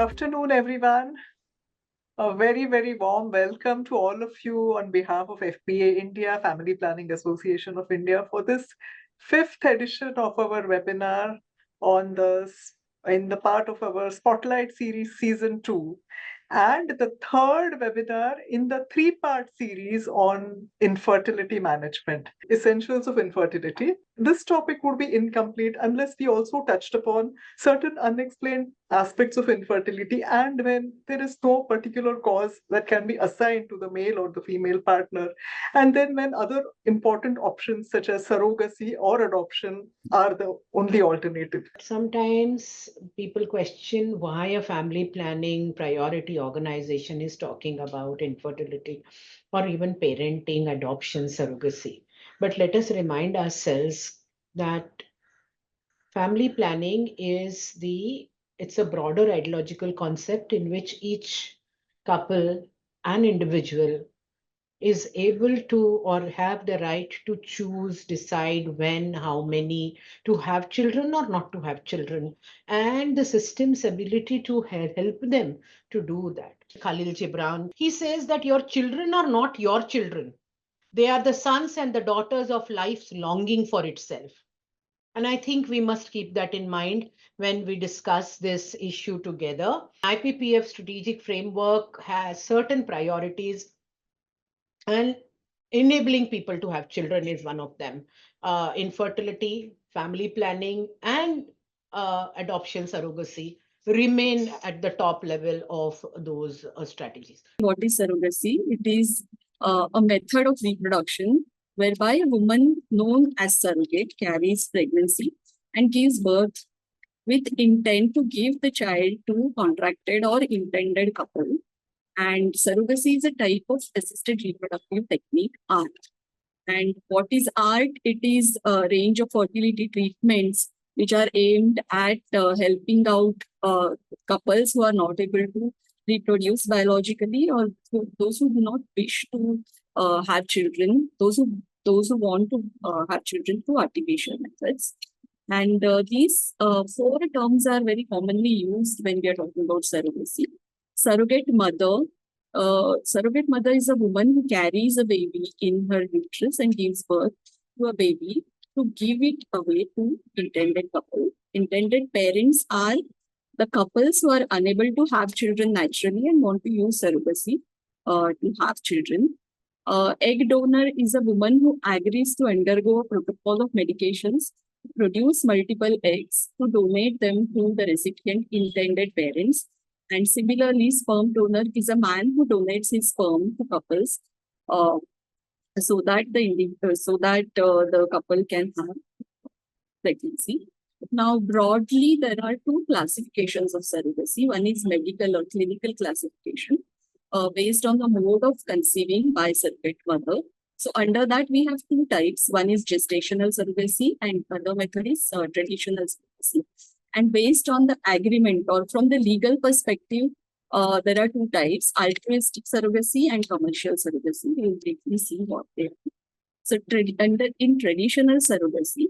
afternoon, everyone. A very, very warm welcome to all of you on behalf of FPAIndia, Family Planning Association of India, for this fifth edition of our webinar in the part of our Spotlight Series Season 2, and the third webinar in the three-part series on infertility management, essentials of infertility. This topic would be incomplete unless we also touched upon certain unexplained aspects of infertility, and when there is no particular cause that can be assigned to the male or the female partner, and then when other important options such as surrogacy or adoption are the only alternative. Sometimes people question why a family planning priority organization is talking about infertility or even parenting, adoption, surrogacy. But let us remind ourselves that family planning it's a broader ideological concept in which each couple and individual is able to or have the right to choose, decide when, how many, to have children or not to have children, and the system's ability to help them to do that. Khalil Gibran, he says that your children are not your children. They are the sons and the daughters of life's longing for itself. And I think we must keep that in mind when we discuss this issue together. IPPF strategic framework has certain priorities, and enabling people to have children is one of them. Infertility, family planning, and adoption surrogacy remain at the top level of those strategies. What is surrogacy? It is a method of reproduction whereby a woman known as surrogate carries pregnancy and gives birth with intent to give the child to contracted or intended couple. And surrogacy is a type of assisted reproductive technique, art. And what is art? It is a range of fertility treatments which are aimed at helping out couples who are not able to reproduce biologically, or those who do not wish to have children, those who want to have children through artificial methods. And these four terms are very commonly used when we are talking about surrogacy. Surrogate mother. Surrogate mother is a woman who carries a baby in her uterus and gives birth to a baby to give it away to intended couple. Intended parents are the couples who are unable to have children naturally and want to use surrogacy to have children. Egg donor is a woman who agrees to undergo a protocol of medications to produce multiple eggs to donate them to the recipient intended parents. And similarly, sperm donor is a man who donates his sperm to couples so that the couple can have pregnancy. Now, broadly, there are two classifications of surrogacy. One is medical or clinical classification based on the mode of conceiving by surrogate mother. So under that, we have two types. One is gestational surrogacy and other method is traditional surrogacy. And based on the agreement or from the legal perspective, there are two types, altruistic surrogacy and commercial surrogacy. We will briefly see what they are. So in traditional surrogacy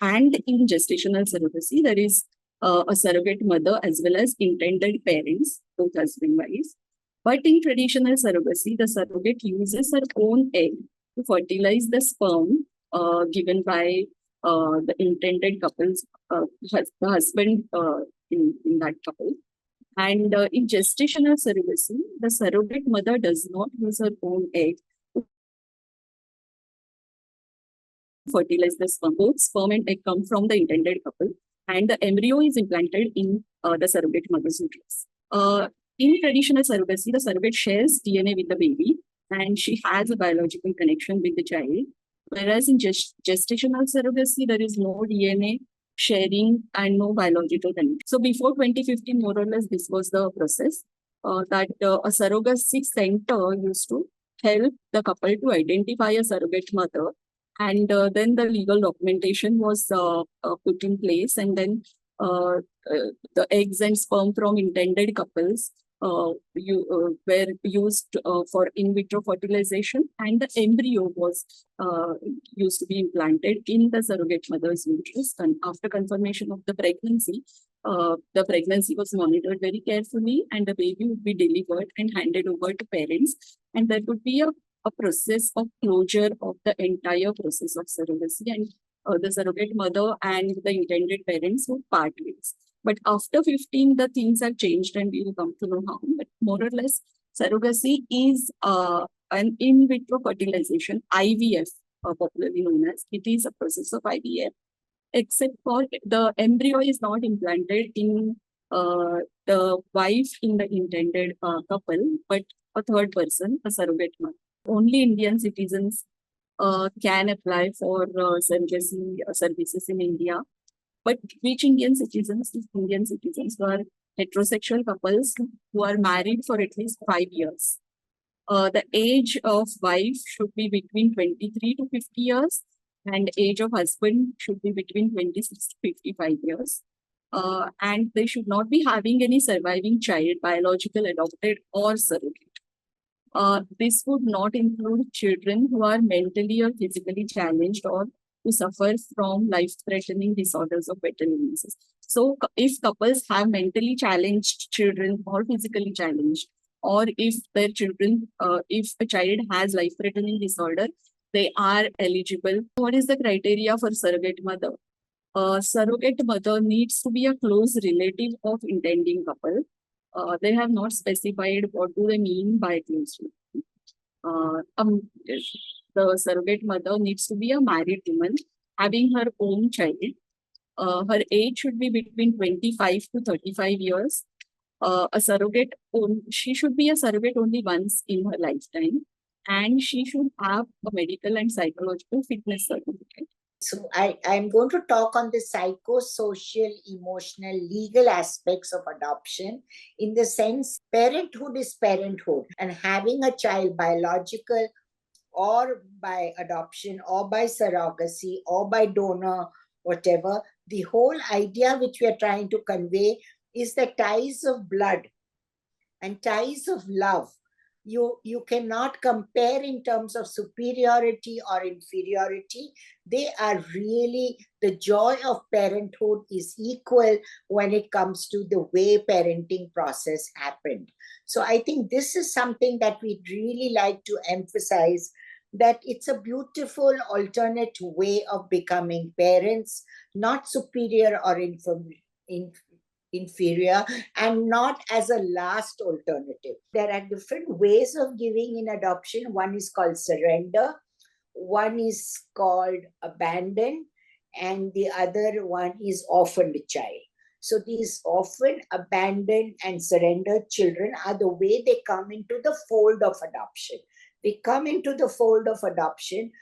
and in gestational surrogacy, there is a surrogate mother as well as intended parents, both husband and wives. But in traditional surrogacy, the surrogate uses her own egg to fertilize the sperm given by the intended couples, the husband in that couple. And in gestational surrogacy, the surrogate mother does not use her own egg to fertilize the sperm. Both sperm and egg come from the intended couple, and the embryo is implanted in the surrogate mother's uterus. In traditional surrogacy, the surrogate shares DNA with the baby, and she has a biological connection with the child. Whereas in gestational surrogacy, there is no DNA sharing and no biological connection. So before 2015, more or less, this was the process that a surrogacy center used to help the couple to identify a surrogate mother. And then the legal documentation was put in place, and then the eggs and sperm from intended couples were used for in vitro fertilization, and the embryo was used to be implanted in the surrogate mother's uterus. And after confirmation of the pregnancy was monitored very carefully, and the baby would be delivered and handed over to parents. And there would be a process of closure of the entire process of surrogacy, and the surrogate mother and the intended parents would part ways. But after 15, the things have changed, and we will come to know how. But more or less, surrogacy is an in vitro fertilization, IVF, popularly known as. It is a process of IVF, except for the embryo is not implanted in the wife in the intended couple, but a third person, a surrogate mother. Only Indian citizens can apply for surrogacy services in India. But which Indian citizens? Indian citizens who are heterosexual couples who are married for at least 5 years. The age of wife should be between 23 to 50 years, and age of husband should be between 26 to 55 years. And they should not be having any surviving child, biological, adopted, or surrogate. This would not include children who are mentally or physically challenged or who suffer from life-threatening disorders or fatal illnesses. So if couples have mentally challenged children or physically challenged, or if their children, if a child has life-threatening disorder, they are eligible. What is the criteria for surrogate mother? Surrogate mother needs to be a close relative of intending couple. They have not specified what do they mean by close relative. The surrogate mother needs to be a married woman having her own child. Her age should be between 25 to 35 years. A surrogate, she should be a surrogate only once in her lifetime, and she should have a medical and psychological fitness certificate. So I'm going to talk on the psychosocial, emotional, legal aspects of adoption, in the sense parenthood is parenthood, and having a child, biological or by adoption or by surrogacy or by donor, whatever, the whole idea which we are trying to convey is the ties of blood and ties of love. You cannot compare in terms of superiority or inferiority. They are really, the joy of parenthood is equal when it comes to the way parenting process happened. So I think this is something that we'd really like to emphasize, that it's a beautiful alternate way of becoming parents, not superior or inferior, and not as a last alternative. There are different ways of giving in adoption. One is called surrender, one is called abandon, and the other one is orphaned child. So these orphaned, abandoned, and surrendered children are the way they come into the fold of adoption. They come into the fold of adoption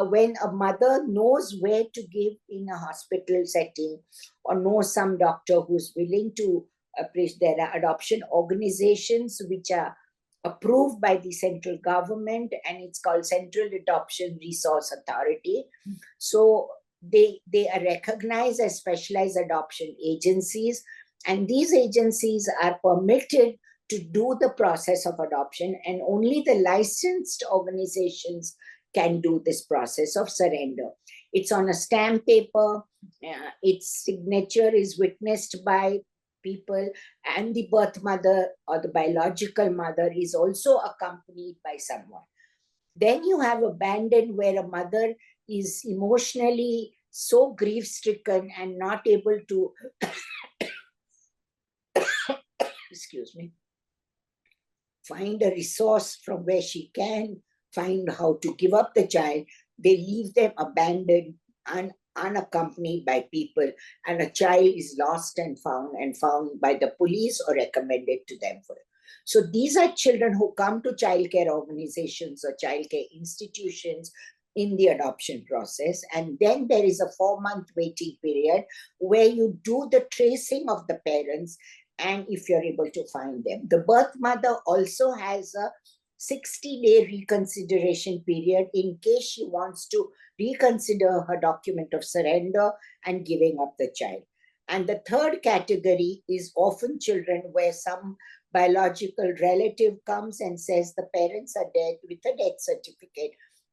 when a mother knows where to give in a hospital setting, or knows some doctor who's willing to appraise. There are adoption organizations which are approved by the central government, and it's called Central Adoption Resource Authority. So they are recognized as specialized adoption agencies, and these agencies are permitted to do the process of adoption, and only the licensed organizations can do this process of surrender. It's on a stamp paper, its signature is witnessed by people, and the birth mother or the biological mother is also accompanied by someone. Then you have abandon, where a mother is emotionally so grief-stricken and not able to excuse me, find a resource from where she can find how to give up the child. They leave them abandoned and unaccompanied by people, and a child is lost and found by the police or recommended to them for it. So these are children who come to childcare organizations or childcare institutions in the adoption process, and then there is a 4-month waiting period where you do the tracing of the parents, and if you're able to find them. The birth mother also has a 60-day reconsideration period in case she wants to reconsider her document of surrender and giving up the child. And the third category is orphan children, where some biological relative comes and says the parents are dead with a death certificate,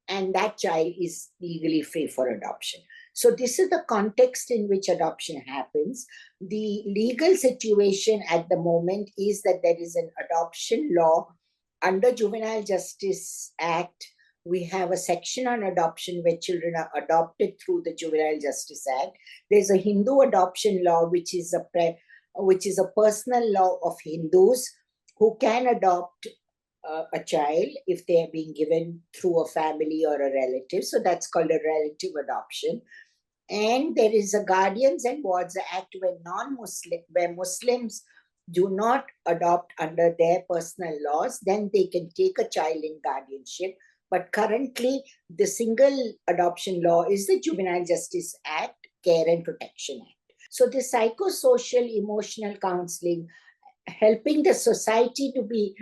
and that child is legally free for adoption. So this is the context in which adoption happens. The legal situation at the moment is that there is an adoption law under Juvenile Justice Act. We have a section on adoption where children are adopted through the Juvenile Justice Act. There's a Hindu adoption law, which is a personal law of Hindus who can adopt a child if they are being given through a family or a relative. So that's called a relative adoption. And there is a Guardians and Wards Act where Muslims do not adopt under their personal laws, then they can take a child in guardianship. But currently, the single adoption law is the Juvenile Justice Act, Care and Protection Act. So the psychosocial emotional counseling, helping the society to be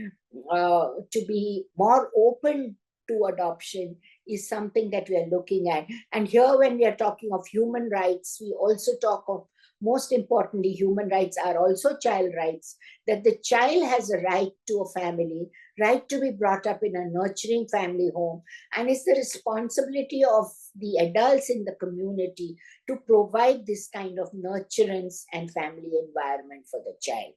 more open to adoption, is something that we are looking at. And here, when we are talking of human rights, we also talk of, most importantly, human rights are also child rights, that the child has a right to a family, right to be brought up in a nurturing family home, and it's the responsibility of the adults in the community to provide this kind of nurturance and family environment for the child.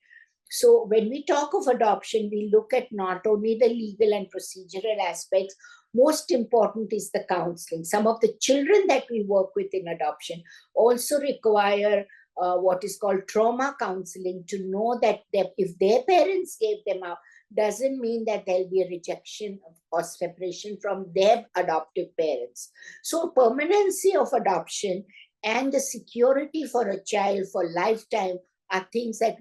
So when we talk of adoption, we look at not only the legal and procedural aspects, most important is the counseling. Some of the children that we work with in adoption also require what is called trauma counseling, to know that if their parents gave them up, doesn't mean that there'll be a rejection or separation from their adoptive parents. So permanency of adoption and the security for a child for lifetime are things that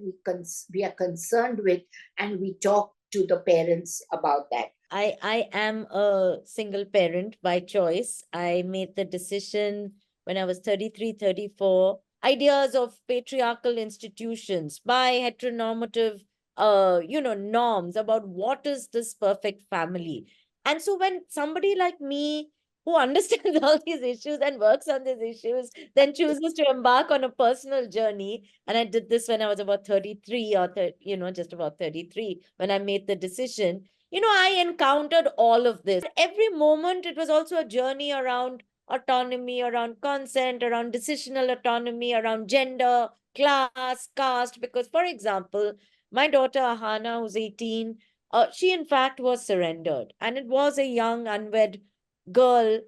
we are concerned with, and we talk to the parents about that. I am a single parent by choice. I made the decision when I was 33, 34. Ideas of patriarchal institutions by heteronormative, norms about what is this perfect family. And so when somebody like me who understands all these issues and works on these issues, then chooses to embark on a personal journey. And I did this when I was about 33 or, just about 33, when I made the decision. I encountered all of this. Every moment, it was also a journey around autonomy, around consent, around decisional autonomy, around gender, class, caste. Because, for example, my daughter Ahana, who's 18, she in fact was surrendered. And it was a young, unwed girl,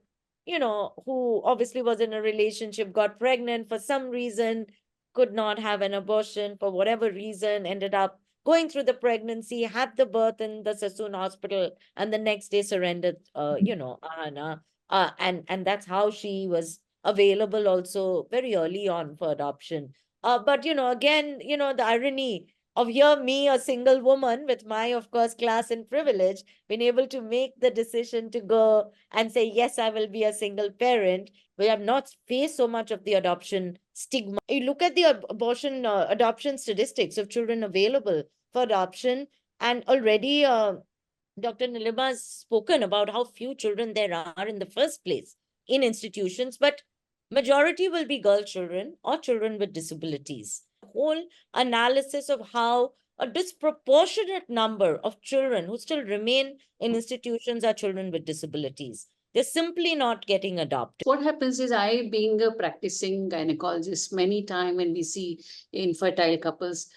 who obviously was in a relationship, got pregnant for some reason, could not have an abortion for whatever reason, ended up going through the pregnancy, had the birth in the Sassoon hospital, and the next day surrendered, Ahana. And that's how she was available also very early on for adoption. But, again, the irony of here, me, a single woman with my, of course, class and privilege, been able to make the decision to go and say, yes, I will be a single parent. We have not faced so much of the adoption stigma. You look at the abortion adoption statistics of children available for adoption, and already Dr. Nilima has spoken about how few children there are in the first place in institutions, but majority will be girl children or children with disabilities. Whole analysis of how a disproportionate number of children who still remain in institutions are children with disabilities. They're simply not getting adopted. What happens is, I, being a practicing gynecologist, many times when we see infertile couples,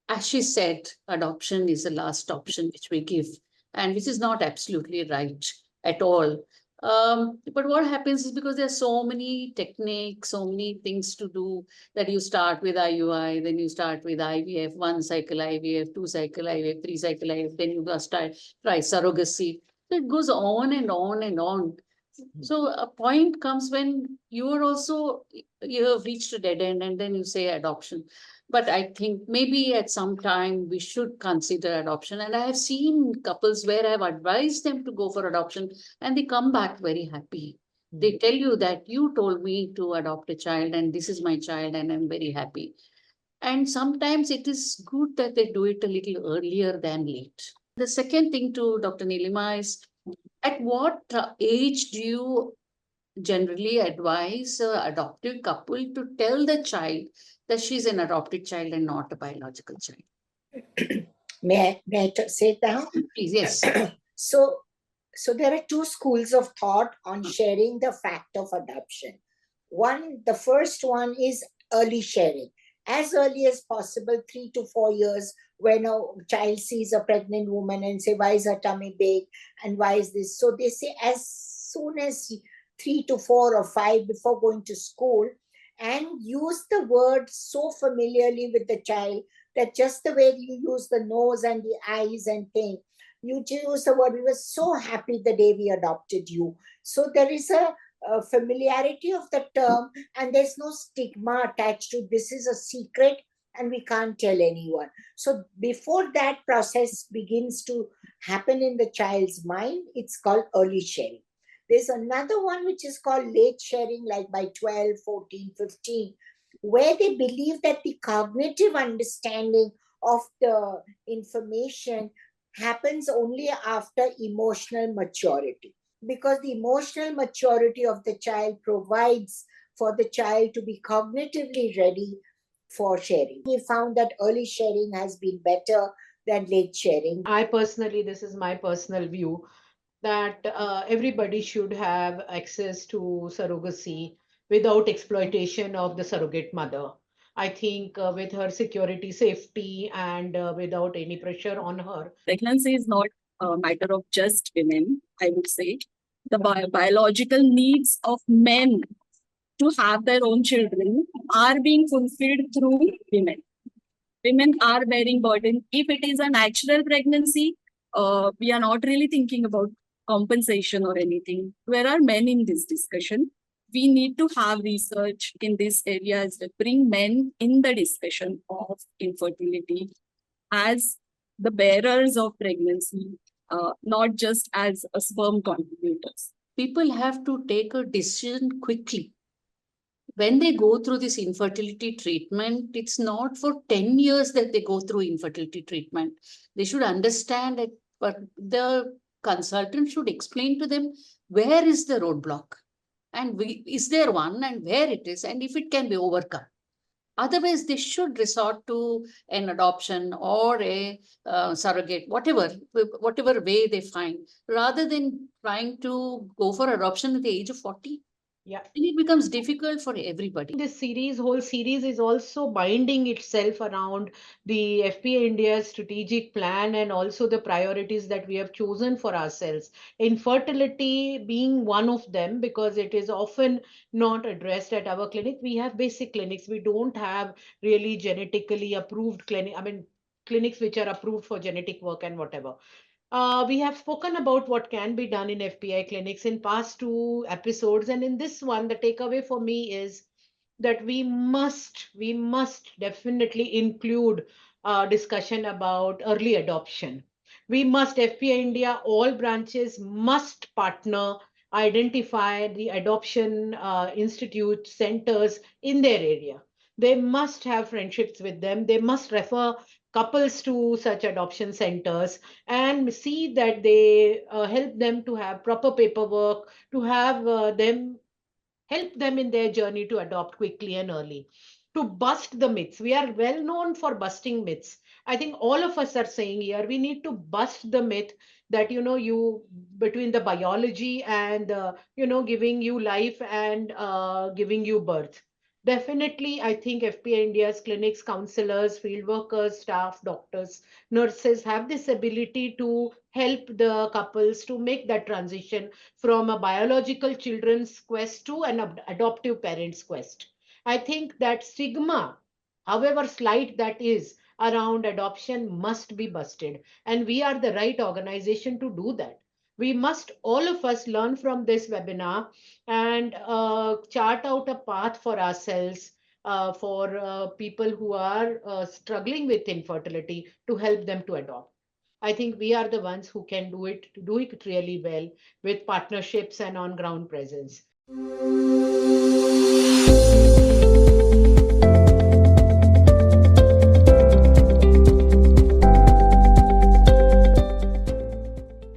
as she said, adoption is the last option which we give, and which is not absolutely right at all. But what happens is, because there are so many techniques, so many things to do, that you start with IUI, then you start with IVF, 1 cycle IVF, 2 cycle IVF, 3 cycle IVF, then you must try surrogacy. So it goes on and on and on. So a point comes when you are also, you have reached a dead end, and then you say adoption. But I think maybe at some time we should consider adoption. And I have seen couples where I have advised them to go for adoption, and they come back very happy. They tell you that you told me to adopt a child, and this is my child, and I'm very happy. And sometimes it is good that they do it a little earlier than late. The second thing to Dr. Nilima is, at what age do you generally advise an adoptive couple to tell the child that she's an adopted child and not a biological child? May I say it now? Please, yes. So there are two schools of thought on sharing the fact of adoption. The first one is early sharing. As early as possible, 3 to 4 years, when a child sees a pregnant woman and say, why is her tummy big? And why is this? So they say as soon as 3 to 4 or 5 before going to school, and use the word so familiarly with the child that just the way you use the nose and the eyes and thing, you use the word, we were so happy the day we adopted you. So there is a familiarity of the term, and there's no stigma attached to this is a secret and we can't tell anyone. So before that process begins to happen in the child's mind, it's called early sharing. There's another one which is called late sharing, like by 12, 14, 15, where they believe that the cognitive understanding of the information happens only after emotional maturity, because the emotional maturity of the child provides for the child to be cognitively ready for sharing. We found that early sharing has been better than late sharing. I personally, this is my personal view, that everybody should have access to surrogacy without exploitation of the surrogate mother. I think with her security, safety, and without any pressure on her. Pregnancy is not a matter of just women, I would say. The biological needs of men to have their own children are being fulfilled through women. Women are bearing burden. If it is a natural pregnancy, we are not really thinking about compensation or anything. Where are men in this discussion? We need to have research in these areas that bring men in the discussion of infertility as the bearers of pregnancy, not just as a sperm contributors. People have to take a decision quickly. When they go through this infertility treatment, it's not for 10 years that they go through infertility treatment. They should understand it, but the consultant should explain to them where is the roadblock and is there one and where it is and if it can be overcome. Otherwise, they should resort to an adoption or a surrogate, whatever way they find, rather than trying to go for adoption at the age of 40. Yeah. And it becomes difficult for everybody. This whole series is also binding itself around the FPAIndia strategic plan and also the priorities that we have chosen for ourselves. Infertility being one of them, because it is often not addressed at our clinic. We have basic clinics. We don't have really genetically approved clinics which are approved for genetic work and whatever. We have spoken about what can be done in FPI clinics in past 2 episodes, and in this one, the takeaway for me is that we must definitely include discussion about early adoption. We must, FPAIndia, all branches must partner, identify the adoption institute centers in their area. They must have friendships with them. They must refer couples to such adoption centers and see that they help them to have proper paperwork, to have them help them in their journey to adopt quickly and early, to bust the myths. We are well known for busting myths. I think all of us are saying here we need to bust the myth that you between the biology and giving you life and giving you birth. Definitely, I think FPAIndia's clinics, counselors, field workers, staff, doctors, nurses have this ability to help the couples to make that transition from a biological children's quest to an adoptive parents' quest. I think that stigma, however slight that is, around adoption must be busted. And we are the right organization to do that. We must, all of us, learn from this webinar and chart out a path for ourselves, for people who are struggling with infertility, to help them to adopt. I think we are the ones who can do it really well with partnerships and on ground presence.